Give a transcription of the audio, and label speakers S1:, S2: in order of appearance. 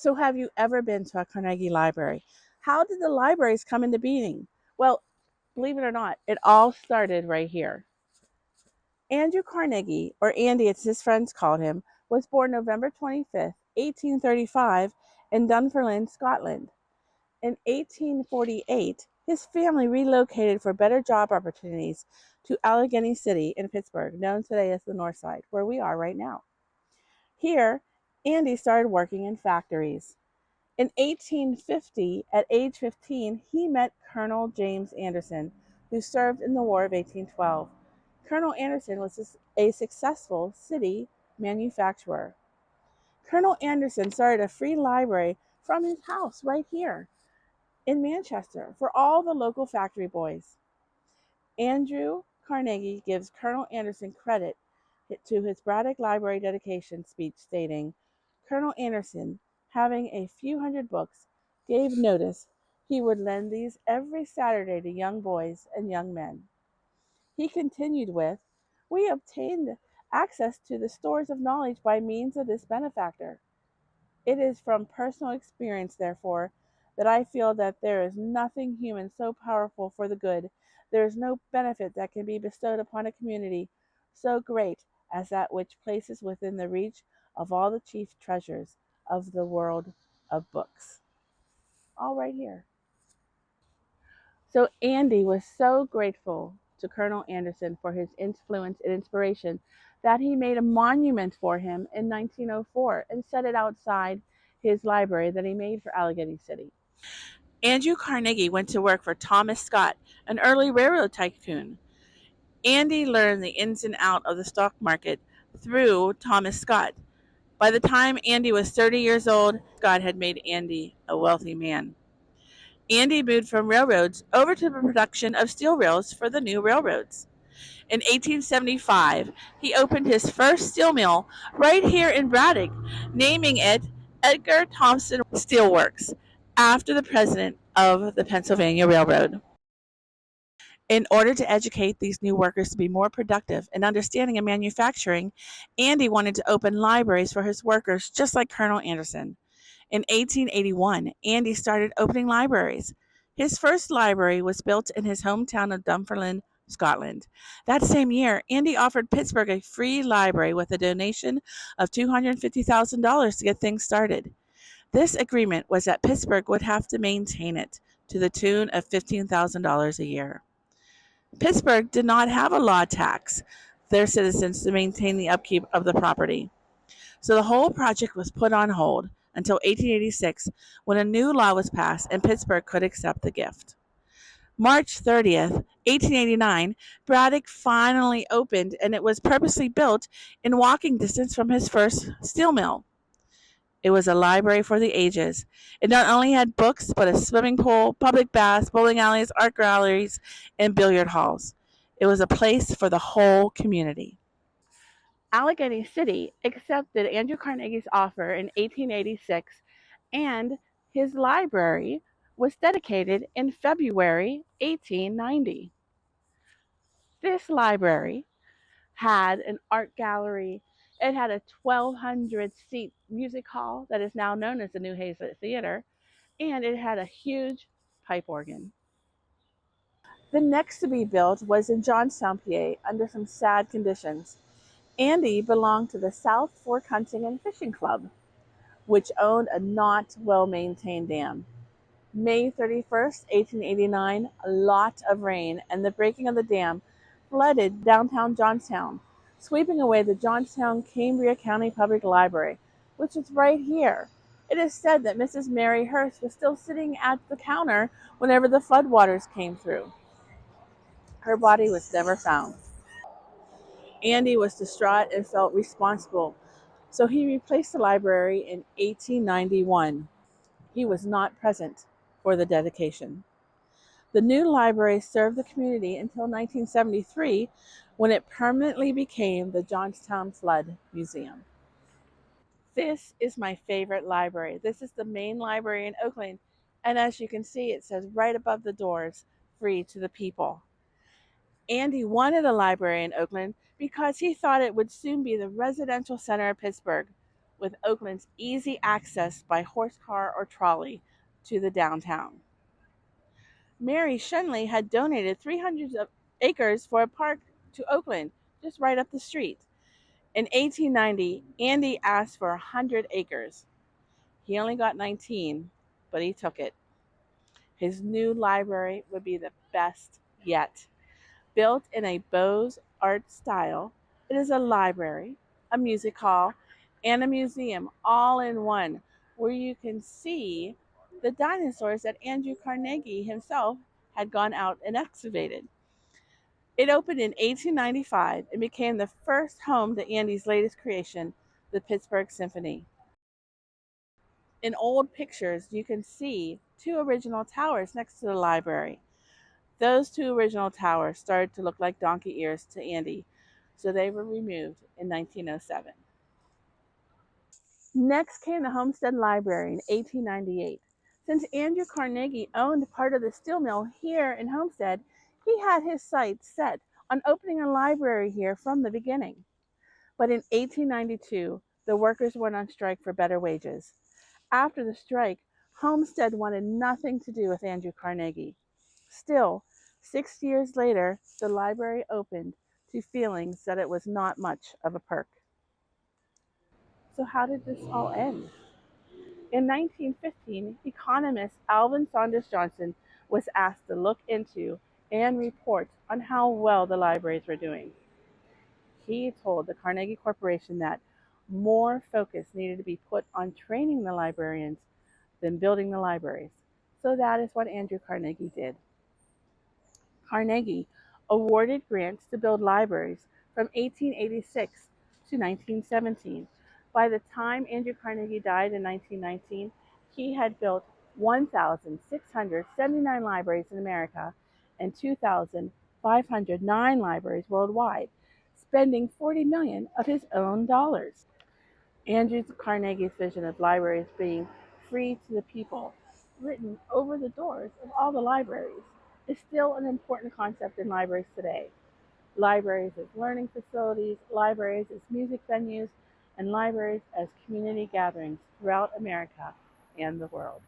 S1: So, have you ever been to a Carnegie library? How did the libraries come into being? Well, believe it or not, it all started right here. Andrew Carnegie, or Andy as his friends called him, was born November 25th, 1835, in Dunfermline, Scotland. In 1848, his family relocated for better job opportunities to Allegheny City in Pittsburgh, known today as the North Side, where we are right now. Here, Andy started working in factories. In 1850, at age 15, he met Colonel James Anderson, who served in the War of 1812. Colonel Anderson was a successful city manufacturer. Colonel Anderson started a free library from his house right here in Manchester for all the local factory boys. Andrew Carnegie gives Colonel Anderson credit to his Braddock Library dedication speech, stating, Colonel Anderson, having a few hundred books, gave notice he would lend these every Saturday to young boys and young men. He continued with, we obtained access to the stores of knowledge by means of this benefactor. It is from personal experience, therefore, that I feel that there is nothing human so powerful for the good. There is no benefit that can be bestowed upon a community so great as that which places within the reach of all the chief treasures of the world of books. All right here. So Andy was so grateful to Colonel Anderson for his influence and inspiration that he made a monument for him in 1904 and set it outside his library that he made for Allegheny City. Andrew Carnegie went to work for Thomas Scott, an early railroad tycoon. Andy learned the ins and outs of the stock market through Thomas Scott. By the time Andy was 30 years old, Scott had made Andy a wealthy man. Andy moved from railroads over to the production of steel rails for the new railroads. In 1875, he opened his first steel mill right here in Braddock, naming it Edgar Thomson Steel Works, after the president of the Pennsylvania Railroad. In order to educate these new workers to be more productive and understanding of manufacturing, Andy wanted to open libraries for his workers, just like Colonel Anderson. In 1881, Andy started opening libraries. His first library was built in his hometown of Dunfermline, Scotland. That same year, Andy offered Pittsburgh a free library with a donation of $250,000 to get things started. This agreement was that Pittsburgh would have to maintain it to the tune of $15,000 a year. Pittsburgh did not have a law tax their citizens to maintain the upkeep of the property. So the whole project was put on hold until 1886 when a new law was passed and Pittsburgh could accept the gift. March 30th, 1889, Braddock finally opened and it was purposely built in walking distance from his first steel mill. It was a library for the ages. It not only had books, but a swimming pool, public baths, bowling alleys, art galleries, and billiard halls. It was a place for the whole community. Allegheny City accepted Andrew Carnegie's offer in 1886, and his library was dedicated in February 1890. This library had an art gallery. It had a 1,200 seat music hall that is now known as the New Hazlet Theater, and it had a huge pipe organ. The next to be built was in Johnstown, PA, under some sad conditions. Andy belonged to the South Fork Hunting and Fishing Club, which owned a not well maintained dam. May 31st, 1889, a lot of rain and the breaking of the dam flooded downtown Johnstown, sweeping away the Johnstown Cambria County Public Library, which is right here. It is said that Mrs. Mary Hurst was still sitting at the counter whenever the floodwaters came through. Her body was never found. Andy was distraught and felt responsible, so he replaced the library in 1891. He was not present for the dedication. The new library served the community until 1973 when it permanently became the Johnstown Flood Museum. This is my favorite library. This is the main library in Oakland, and as you can see, it says right above the doors, free to the people. Andy wanted a library in Oakland because he thought it would soon be the residential center of Pittsburgh. with Oakland's easy access by horse car or trolley to the downtown. Mary Shenley had donated 300 acres for a park to Oakland, just right up the street. In 1890, Andy asked for 100 acres. He only got 19, but he took it. His new library would be the best yet. Built in a Beaux Art style, it is a library, a music hall, and a museum all in one, where you can see the dinosaurs that Andrew Carnegie himself had gone out and excavated. It opened in 1895 and became the first home to Andy's latest creation, the Pittsburgh Symphony. In old pictures, you can see two original towers next to the library. Those two original towers started to look like donkey ears to Andy, so they were removed in 1907. Next came the Homestead Library in 1898. Since Andrew Carnegie owned part of the steel mill here in Homestead, he had his sights set on opening a library here from the beginning. But in 1892, the workers went on strike for better wages. After the strike, Homestead wanted nothing to do with Andrew Carnegie. Still, 6 years later, the library opened to feelings that it was not much of a perk. So, how did this all end? In 1915, economist Alvin Saunders Johnson was asked to look into and report on how well the libraries were doing. He told the Carnegie Corporation that more focus needed to be put on training the librarians than building the libraries. So that is what Andrew Carnegie did. Carnegie awarded grants to build libraries from 1886 to 1917. By the time Andrew Carnegie died in 1919, he had built 1,679 libraries in America and 2,509 libraries worldwide, spending 40 million of his own dollars. Andrew Carnegie's vision of libraries being free to the people, written over the doors of all the libraries, is still an important concept in libraries today. Libraries as learning facilities, libraries as music venues, and libraries as community gatherings throughout America and the world.